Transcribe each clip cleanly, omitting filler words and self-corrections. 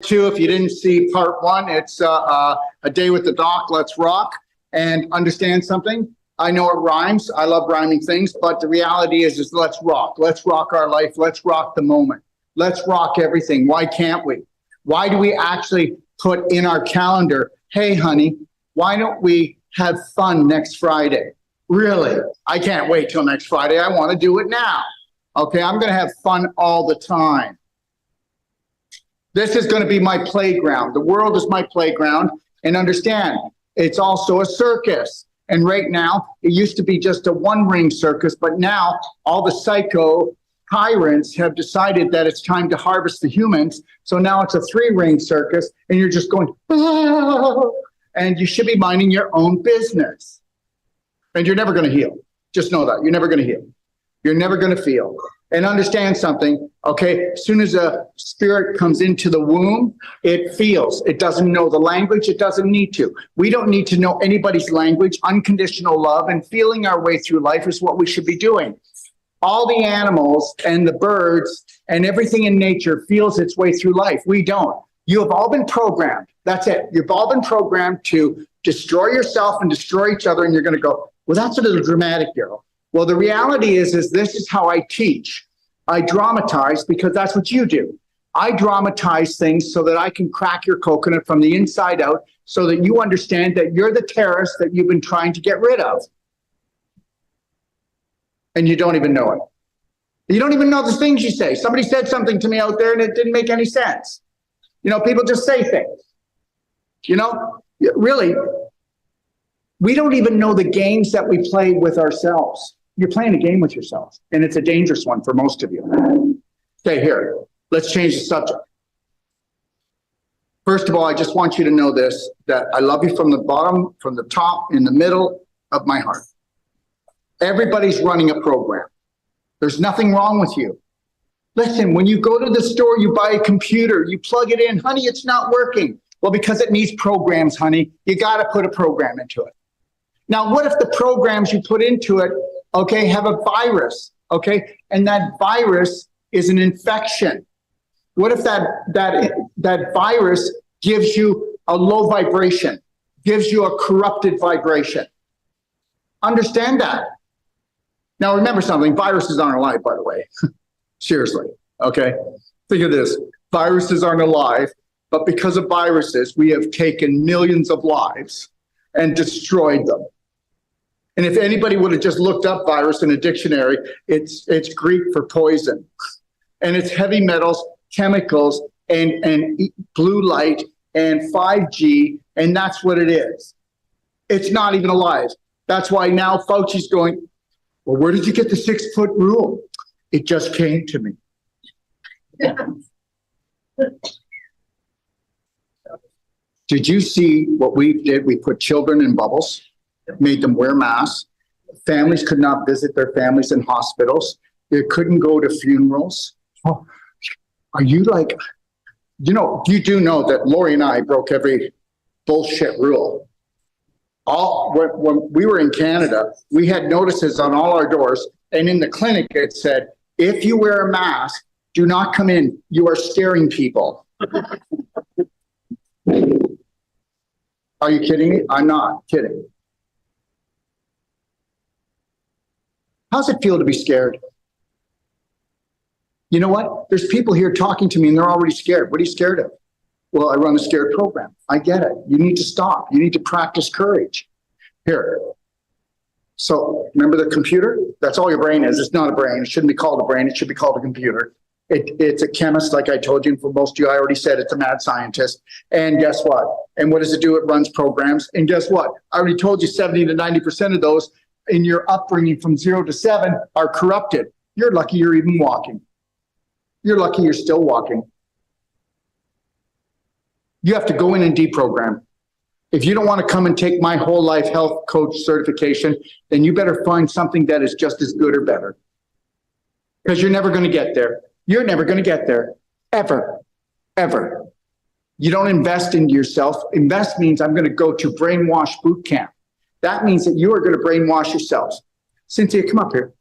Two, if you didn't see part one, it's a day with the doc. Let's rock and understand something. I know it rhymes. I love rhyming things, but the reality is let's rock. Let's rock our life. Let's rock the moment. Let's rock everything. Why can't we? Why do we actually put in our calendar, hey, honey, why don't we have fun next Friday? Really? I can't wait till next Friday. I want to do it now. Okay, I'm going to have fun all the time. This is going to be my playground. The world is my playground. And understand, it's also a circus. And right now, it used to be just a one-ring circus, but now all the psycho tyrants have decided that it's time to harvest the humans. So now it's a three-ring circus, and you're just going, ah, and you should be minding your own business. And you're never going to heal. Just know that. You're never going to heal. You're never going to feel. And understand something, okay? As soon as a spirit comes into the womb, it feels. It doesn't know the language. It doesn't need to. We don't need to know anybody's language. Unconditional love and feeling our way through life is what we should be doing. All the animals and the birds and everything in nature feels its way through life. We don't. You have all been programmed. That's it. You've all been programmed to destroy yourself and destroy each other. And you're going to go, well, that's a little dramatic, Daryl. Well, the reality is this is how I teach. I dramatize because that's what you do. I dramatize things so that I can crack your coconut from the inside out so that you understand that you're the terrorist that you've been trying to get rid of. And you don't even know it. You don't even know the things you say. Somebody said something to me out there and it didn't make any sense. You know, people just say things. You know, really, we don't even know the games that we play with ourselves. You're playing a game with yourself, and it's a dangerous one for most of you. Okay, here, let's change the subject. First of all, I just want you to know this, that I love you from the bottom, from the top, in the middle of my heart. Everybody's running a program. There's nothing wrong with you. Listen, when you go to the store, you buy a computer, you plug it in, honey, it's not working. Well, because it needs programs, honey, you got to put a program into it. Now, what if the programs you put into it, okay, have a virus, okay, and that virus is an infection? What if that virus gives you a low vibration, gives you a corrupted vibration? Understand that. Now, remember something, viruses aren't alive, by the way. Seriously, okay? Think of this, viruses aren't alive, but because of viruses, we have taken millions of lives and destroyed them. And if anybody would have just looked up virus in a dictionary, it's Greek for poison. And it's heavy metals, chemicals, and blue light, and 5G, and that's what it is. It's not even alive. That's why now Fauci's going, well, where did you get the 6-foot rule? It just came to me. Did you see what we did? We put children in bubbles, made them wear masks. Families could not visit their families in hospitals. They couldn't go to funerals. Oh, are you like, you know, you do know that Lori and I broke every bullshit rule. When we were in Canada, we had notices on all our doors, and in the clinic it said, if you wear a mask, do not come in. You are scaring people. Are you kidding me? I'm not kidding. How's it feel to be scared? You know what? There's people here talking to me and they're already scared. What are you scared of? Well, I run a scared program. I get it. You need to stop. You need to practice courage. Here. So remember the computer? That's all your brain is. It's not a brain. It shouldn't be called a brain. It should be called a computer. It's a chemist, like I told you. And for most of you, I already said it's a mad scientist. And guess what? And what does it do? It runs programs. And guess what? I already told you 70 to 90% of those in your upbringing from 0 to 7 are corrupted. You're lucky you're even walking. You're lucky you're still walking. You have to go in and deprogram. If you don't want to come and take my whole life health coach certification, then you better find something that is just as good or better. Because you're never going to get there. You're never going to get there. Ever. Ever. You don't invest into yourself. Invest means I'm going to go to brainwash boot camp. That means that you are going to brainwash yourselves. Cynthia, come up here.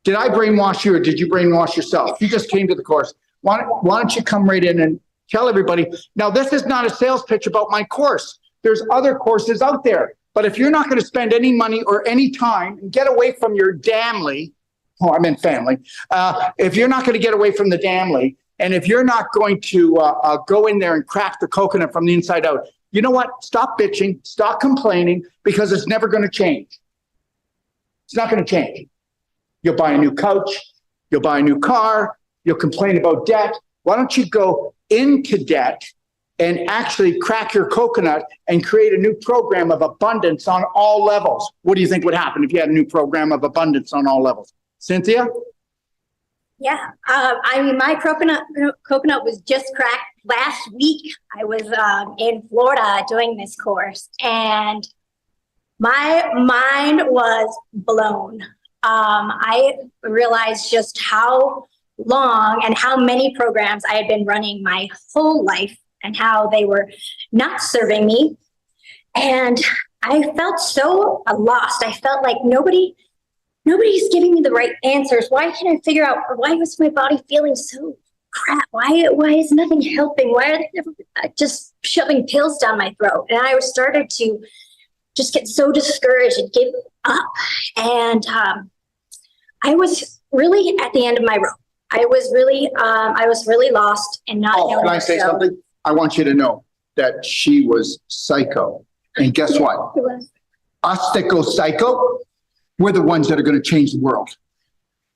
Did I brainwash you or did you brainwash yourself? You just came to the course. Why don't you come right in and tell everybody, now this is not a sales pitch about my course. There's other courses out there. But if you're not going to spend any money or any time and get away from your family, if you're not going to get away from the family, and if you're not going to go in there and crack the coconut from the inside out, you know what? Stop bitching, stop complaining, because it's never going to change. It's not going to change. You'll buy a new couch, you'll buy a new car, you'll complain about debt. Why don't you go into debt and actually crack your coconut and create a new program of abundance on all levels? What do you think would happen if you had a new program of abundance on all levels? Cynthia? Yeah, I mean, my coconut was just cracked last week. I was in Florida doing this course, and my mind was blown. I realized just how long and how many programs I had been running my whole life and how they were not serving me. And I felt so lost. I felt like nobody's giving me the right answers. Why can't I figure out, why was my body feeling so crap? Why is nothing helping? Why are they just shoving pills down my throat? And I started to just get so discouraged and give up. And I was really at the end of my rope. I was really lost and not knowing. Can I say something? I want you to know that she was psycho. And guess what? Us that go psycho, we're the ones that are going to change the world.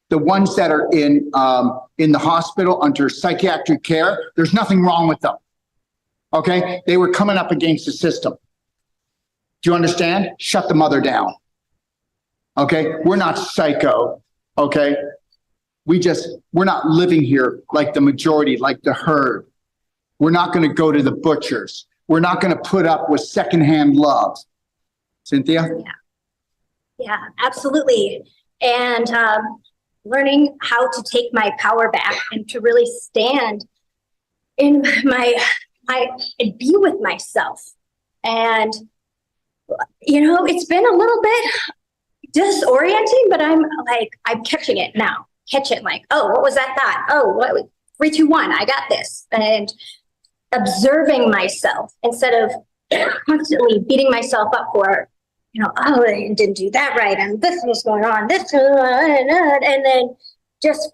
The ones that are in the hospital under psychiatric care, there's nothing wrong with them. Okay? They were coming up against the system. Do you understand? Shut the mother down. Okay? We're not psycho. Okay? We're not living here like the majority, like the herd. We're not going to go to the butchers. We're not going to put up with secondhand love. Cynthia? Yeah, absolutely. And learning how to take my power back and to really stand in and be with myself. And, it's been a little bit disorienting, but I'm catching it now. Oh, what was that thought? Oh, what? 3, 2, 1, I got this. And observing myself instead of constantly beating myself up for, oh, I didn't do that right, and this was going on, and then just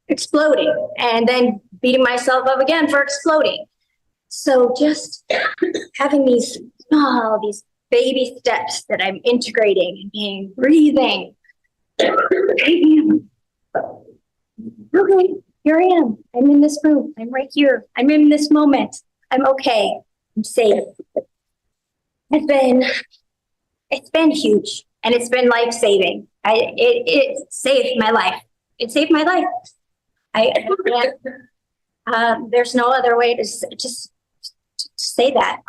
exploding, and then beating myself up again for exploding. So just having these baby steps that I'm integrating and being breathing. Okay, here I am. I'm in this room. I'm right here. I'm in this moment. I'm okay. I'm safe. It's been huge, and it's been life-saving. It saved my life. It saved my life. There's no other way to just say that.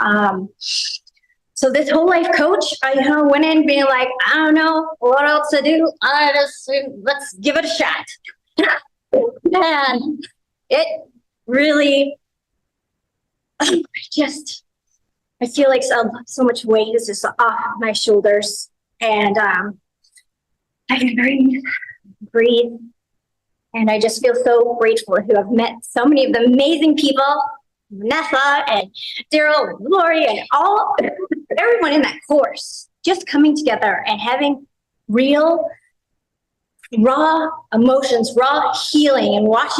So this whole life coach, I went in being like, I don't know what else to do. Let's give it a shot. And it really, I feel like so much weight is just off my shoulders, and I can breathe, and I just feel so grateful to have met so many of the amazing people, Vanessa and Daryl and Lori and everyone in that course, just coming together and having real, raw emotions, raw healing, and watching